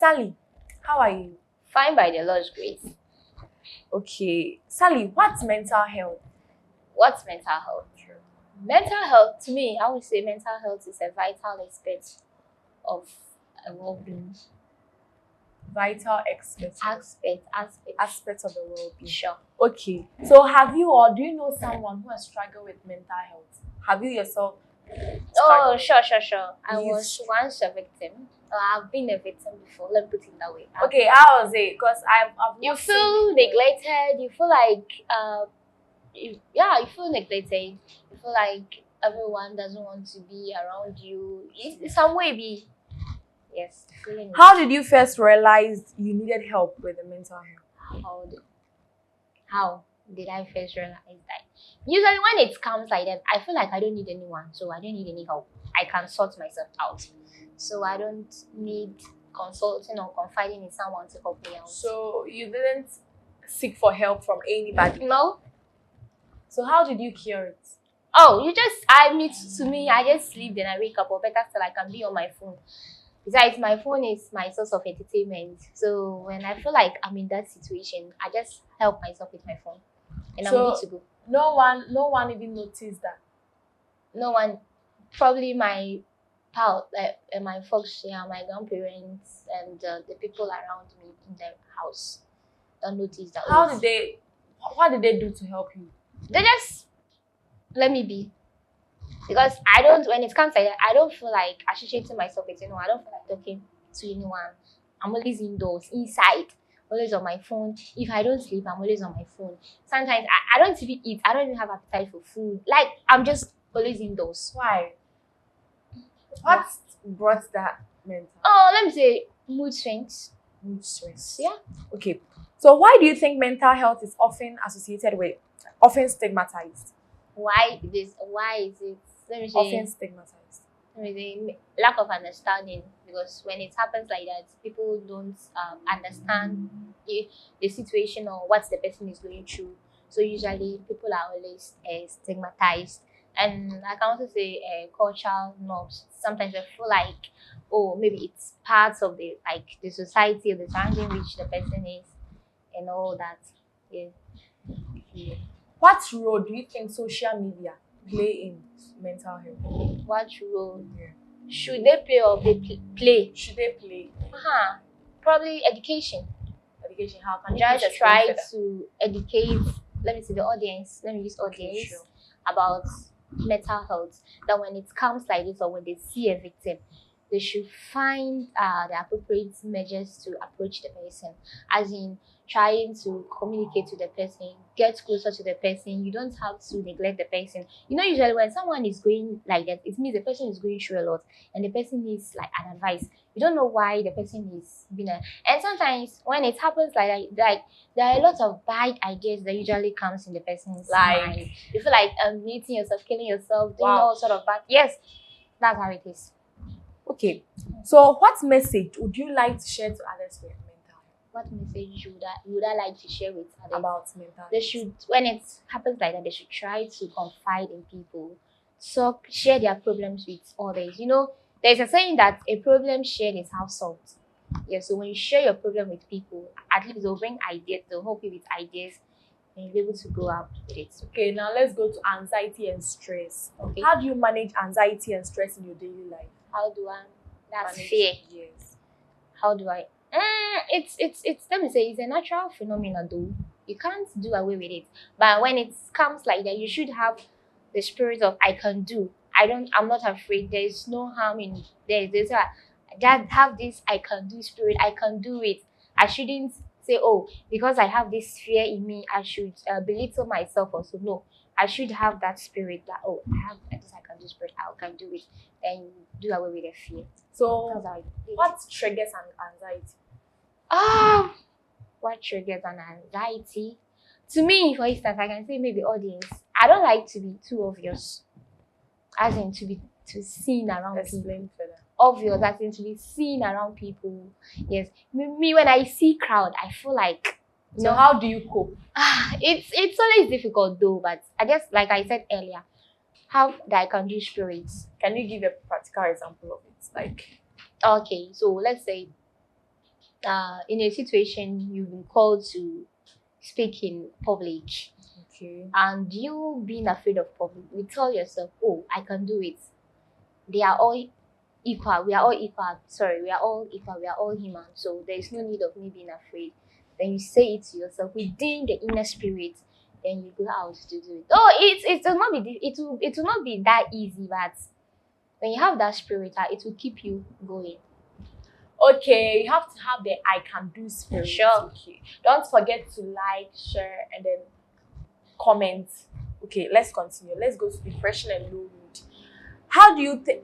Sally, how are you? Fine by the Lord's grace. Okay. Sally, what's mental health? What's mental health? Mental health, to me, I would say mental health is a vital aspect of a well-being. Vital aspect Aspect of the well-being. Sure. Okay. So have you or do you know someone who has struggled with mental health? Have you yourself Oh, struggled? sure. I was once a victim. I've been a victim before. Let me put it that way. Okay, how was it? Because I've You not feel seen it. neglected. You feel like you feel neglected. You feel like everyone doesn't want to be around you. In some way, be yes. Feeling How did you first realize you needed help with the mental health? How did I first realize that? Usually when it comes like that, I feel like I don't need anyone, so I don't need any help. I can sort myself out. So I don't need consulting or confiding in someone to help me out. So you didn't seek for help from anybody? No. So how did you cure it? Oh, I just sleep, then I wake up, or better still, I can be on my phone. Besides, my phone is my source of entertainment. So when I feel like I'm in that situation, I just help myself with my phone. And I'm good to go. No one even noticed that. No one, probably my pal, my folks, my grandparents, and the people around me in the house don't notice that. What did they do to help you? They just let me be. Because when it comes like that, I don't feel like associating myself with anyone. I don't feel like talking to anyone. I'm always indoors, inside, always on my phone. If I don't sleep, I'm always on my phone. Sometimes I don't even eat. I don't even have appetite for food. Like, I'm just always indoors. Why? What brought that mental? Oh, let me say mood swings. Mood swings. Yeah. Okay. So why do you think mental health is often stigmatized? Why is it? Let me say, often stigmatized. Let me say lack of understanding, because when it happens like that, people don't understand the situation or what the person is going through. So usually people are always stigmatized, and I can also say cultural norms. Sometimes I feel like, oh, maybe it's part of the society or the surrounding which the person is, and all that. Yeah. What role do you think social media play in mental health? What role should they play or they play? Should they play? Probably education. Education. How can you just try to educate? Let me see the audience. Let me use audience about mental health. That when it comes like this, or when they see a victim, they should find the appropriate measures to approach the person, as in trying to communicate to the person, get closer to the person. You don't have to neglect the person. Usually when someone is going like that, it means the person is going through a lot, and the person needs like an advice. You don't know why the person is being and sometimes when it happens like there are a lot of bad ideas that usually comes in the person's mind. You feel like meeting yourself, killing yourself, doing all sort of bad. Yes, that's how it is. Okay, so what message would you like to share to others with mental health? What message would I like to share with others about mental health? They should, when it happens like that, they should try to confide in people, share their problems with others. There's a saying that a problem shared is half solved. Yeah, so when you share your problem with people, at least they'll bring ideas, they'll help you with ideas, and you'll be able to go out with it. Okay, now let's go to anxiety and stress. Okay. How do you manage anxiety and stress in your daily life? How do I? That's fear. Yes. How do I? It's let me say, it's a natural phenomenon though. You can't do away with it. But when it comes like that, you should have the spirit of I can do. I'm not afraid. There's no harm in there's just have this I can do spirit. I can do it. I shouldn't say, oh, because I have this fear in me, I should belittle myself also. No, I should have that spirit that, oh, I have this I can do spirit, I can do it, and do away with the fear. So what triggers anxiety? What triggers an anxiety? To me, for instance, I can say maybe audience. I don't like to be too obvious, as in to be too seen around people. Obvious, as in to be seen around people. Yes, me when I see crowd, I feel like. So how do you cope? It's always difficult though, but I guess like I said earlier, how that I can do spirits. Can you give a practical example of it? Okay, so let's say in a situation you've been called to speak in public, Okay. and you being afraid of public, you tell yourself, oh, I can do it. They are all equal. We are all equal. Sorry, we are all equal. We are all human. So there is no need of me being afraid. Then you say it to yourself within the inner spirit. Then you go out to do it. Oh, it will not be it will not be that easy, but when you have that spirit, it will keep you going. Okay, you have to have the I can do spirit. Sure. Okay. Don't forget to like, share, and then comment. Okay, let's continue. Let's go to depression and low mood. How do you think?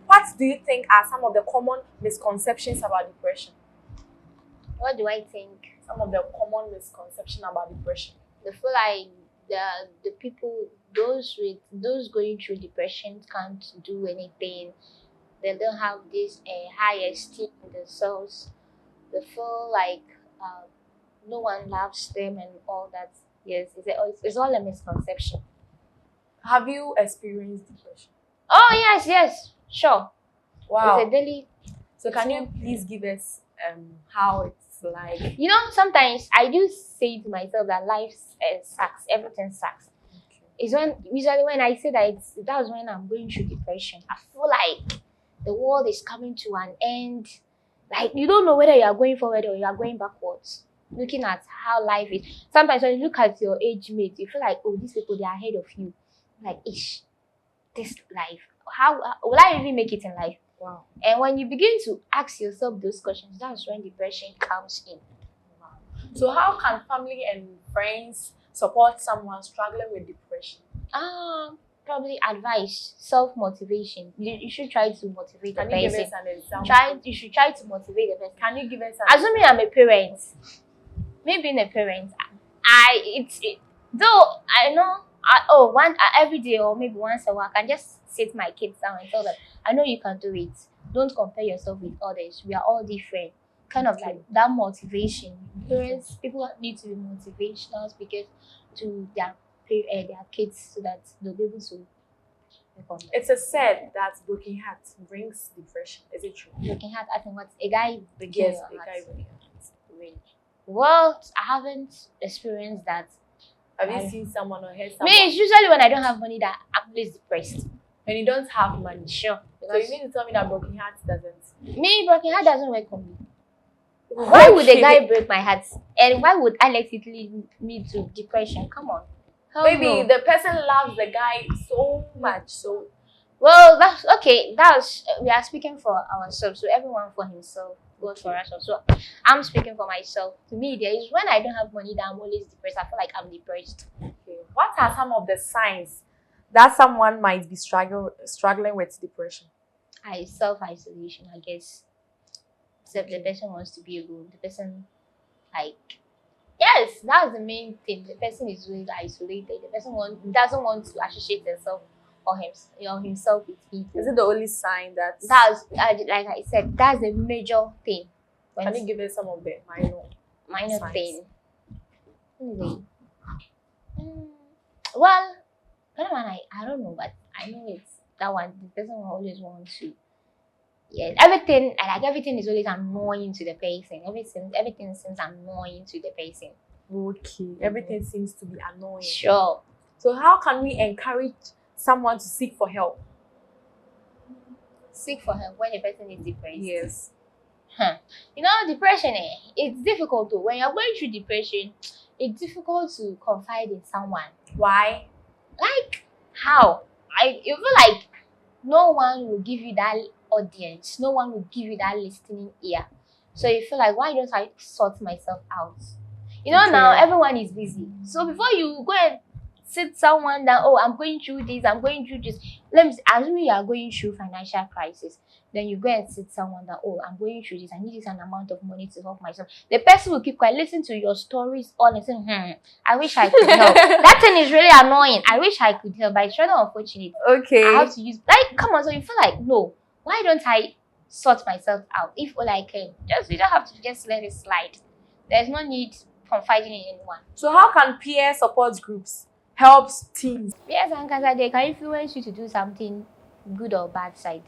What do you think are some of the common misconceptions about depression? What do I think? Some of the common misconceptions about depression. I feel like the people, those going through depression can't do anything. They don't have this high esteem in themselves. They feel like no one loves them and all that. Yes, it's all a misconception. Have you experienced depression? Oh yes, sure. Wow. It's a daily. So can you please give us how it's like? You know, sometimes I do say to myself that life sucks. Everything sucks. Okay. It's usually when I say that that's when I'm going through depression. I feel like the world is coming to an end. Like you don't know whether you are going forward or you are going backwards. Looking at how life is. Sometimes when you look at your age mates, you feel like, oh, these people, they are ahead of you. Like, ish, this life. How will I even make it in life? Wow. And when you begin to ask yourself those questions, that's when depression comes in. Wow. So how can family and friends support someone struggling with depression? Probably advice, self-motivation. You should try to motivate the Can you person. give us an example? You should try to motivate the person. Can you give us an Assuming I'm a parent, me being a parent, though I know every day or maybe once a while, I can just sit my kids down and tell them, I know you can do it. Don't compare yourself with others. We are all different. Kind of like that motivation. Parents, people need to be motivational because to their kids so that they'll be able to. It's a said that broken heart brings depression. Is it true? Broken heart, I think what a guy breaking Yes, your a heart. guy breaking heart. Really? Well, I haven't experienced that. Have you seen someone or heard Me, someone? it's usually when I don't have money that I'm always depressed. When you don't have money. Sure. So you mean to tell me that broken heart doesn't? Me, broken heart doesn't work for me. Why would a guy break my heart? And why would I let it lead me to depression? Come on. Hell Maybe no. the person loves the guy so much. So Well, that's okay. We are speaking for ourselves. So everyone for himself, God for us. So I'm speaking for myself. To me, there is when I don't have money that I'm always depressed. I feel like I'm depressed. okay. What are some of the signs that someone might be struggling with depression? Self-isolation, I guess. So the person wants to be alone. The person, like, yes, that's the main thing. The person is really isolated. The person doesn't want to associate himself or himself with people. Is it the only sign that? That's like I said, that's the major thing. Can you give us some of the minor signs? thing? Anyway, well, that one I don't know, but I know it's that one. The person will always want to. Yeah, everything is always annoying to the person. Everything seems annoying to the person. Okay, everything seems to be annoying. Sure. So how can we encourage someone to seek for help? Seek for help when a person is depressed. Yes. You know, depression, it's difficult though. When you're going through depression, it's difficult to confide in someone. Why? Like, how? You feel like no one will give you that audience. No one will give you that listening ear. So you feel like, why don't I sort myself out? You know, now everyone is busy. So before you go and sit someone down, oh, I'm going through this, let me assume you are going through financial crisis. Then you go and sit someone down, oh, I'm going through this, I need this an amount of money to help myself. The person will keep quiet, listen to your stories all and say, I wish I could help. That thing is really annoying. I wish I could help, but it's rather unfortunate. Okay. I have to use, like, come on, so you feel like, no, why don't I sort myself out? If all I can, you don't have to just let it slide. There's no need confiding in anyone. So how can peer support groups help teens? Peers and cancer, they can influence you to do something good or bad side.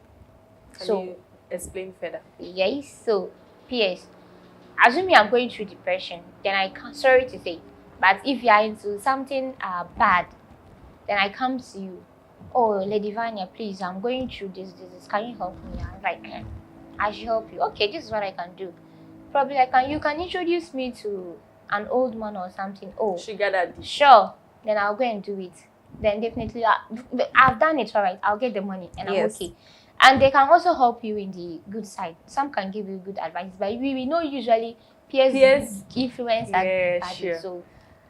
Can you explain further? Yes, so peers. assuming I'm going through depression, then I can't, sorry to say, but if you are into something bad, then I come to you. Oh, Lady Vanya, please, I'm going through this. Can you help me? I'm like, I should help you. Okay, this is what I can do. Probably you can introduce me to an old man or something. Oh, Sugar daddy. sure. Then I'll go and do it. Then definitely, I've done it, all right. I'll get the money and I'm Yes. okay. And they can also help you in the good side. Some can give you good advice, but we know usually peers influence and Yeah, bad, sure. so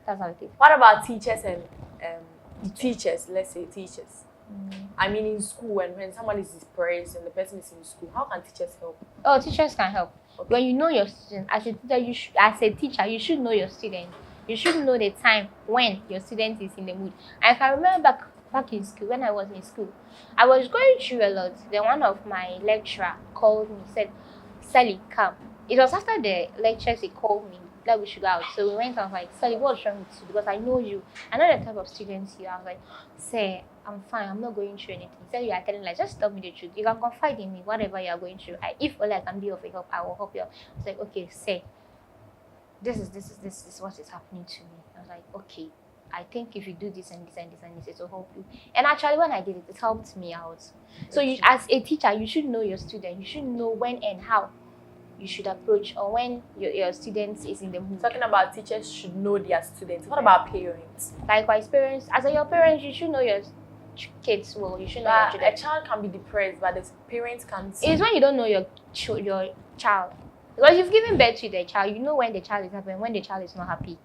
that's how it is. What about teachers and teachers? Let's say teachers. Mm. I mean, in school, when someone is depressed and the person is in school, how can teachers help? Oh, teachers can help. Okay. When you know your student, as a teacher, you should know your student. You should know the time when your student is in the mood. I can remember back in school, when I was in school, I was going through a lot. Then one of my lecturer called me, said, Sally, come. It was after the lectures he called me that we should go out. So we went out, like, Sally, what's wrong with you? Because I know you. I know the type of students you are. I was like, say, I'm fine. I'm not going through anything. He said, you are telling lies. Just tell me the truth. You can confide in me, whatever you are going through. If all I can be of a help, I will help you. I was like, okay, say, this is what is happening to me. I was like, okay, I think if you do this and this and this and this, it will help you. And actually, when I did it, it helped me out. So you, as a teacher, you should know your student. You should know when and how you should approach, or when your student is in the mood. Talking about teachers should know their students. What about parents? Likewise, parents, as your parents, you should know your kids well. You should know your But children. a child can be depressed, but the parents can't. It's when you don't know your child. Because you've given birth to the child, you know when the child is happy and when the child is not happy.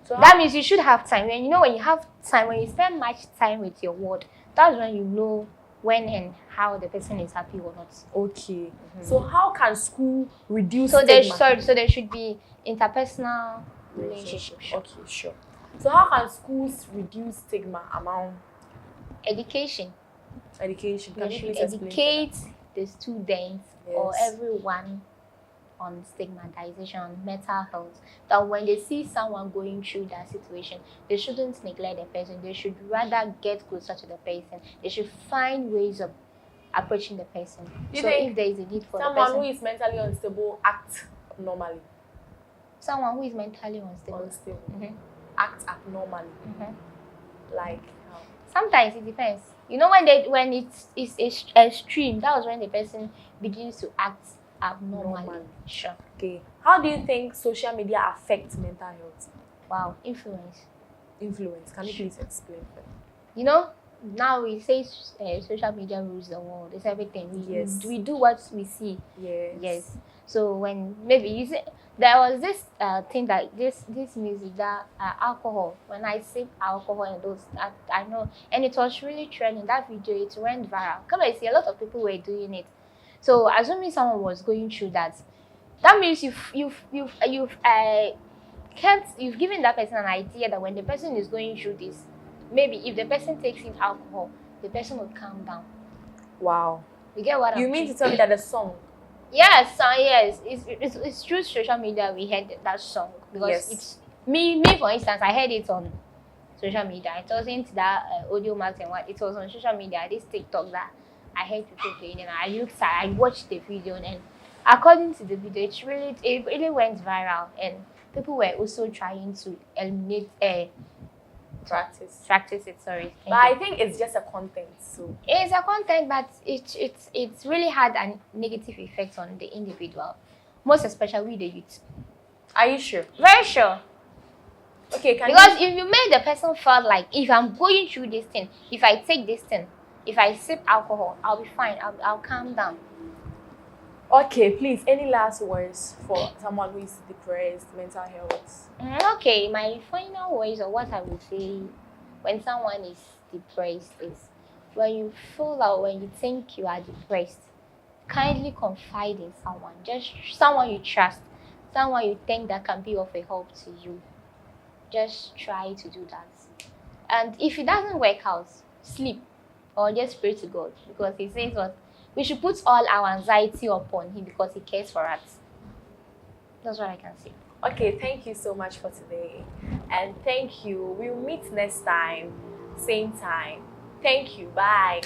So That means you should have time. When you have time, when you spend much time with your word, that's when you know when and how the person is happy or not. okay. So how can school reduce So there, stigma? so there should be interpersonal relationship. Okay, sure. So how can schools reduce stigma among Education. education? Can They you should please explain? educate the students or Yes. everyone on stigmatization, on mental health, that when they see someone going through that situation, they shouldn't neglect the person. They should rather get closer to the person. They should find ways of approaching the person. You So think if there is a need for the someone person, who is mentally unstable act abnormally? someone who is mentally unstable. Mhm. Act abnormally. Mhm. Like how? Sometimes it depends. You know, when it's extreme, that was when the person begins to act abnormally. Normal. Sure. Okay. How do you think social media affects mental health? Wow, influence. Influence. Can you please explain that? You know, now we say social media rules the world. It's everything. Yes. We do what we see. Yes. Yes. So when maybe you say there was this thing that this music that alcohol. When I sip alcohol and those that I know, and it was really trending. That video, it went viral. Come and see, a lot of people were doing it. So assuming someone was going through that, that means you've given that person an idea that when the person is going through this, maybe if the person takes in alcohol, the person will calm down. Wow. You get what You I'm mean saying? to tell me that the song? Yes, yes. It's through social media we heard that song, because Yes. it's me for instance, I heard it on social media. It wasn't that audio max and what, it was on social media, this TikTok that I heard people playing, and I watched the video, and according to the video, it really went viral, and people were also trying to eliminate practice it. Sorry, But I think it's just a content. So it's a content, but it's really had a negative effect on the individual, most especially the youth. are you sure? Very sure. Okay. Can Because if you make the person feel like, if I'm going through this thing, if I take this thing, if I sip alcohol, I'll be fine. I'll calm down. Okay, please. Any last words for someone who is depressed, mental health? Okay, my final words, or what I would say when someone is depressed, is when you feel out, when you think you are depressed, kindly confide in someone. Just someone you trust, someone you think that can be of a help to you. Just try to do that. And if it doesn't work out, sleep or just pray to God, because He says what we should put all our anxiety upon Him because He cares for us. That's what I can say. Okay, thank you so much for today. And thank you. We'll meet next time, same time. Thank you. Bye.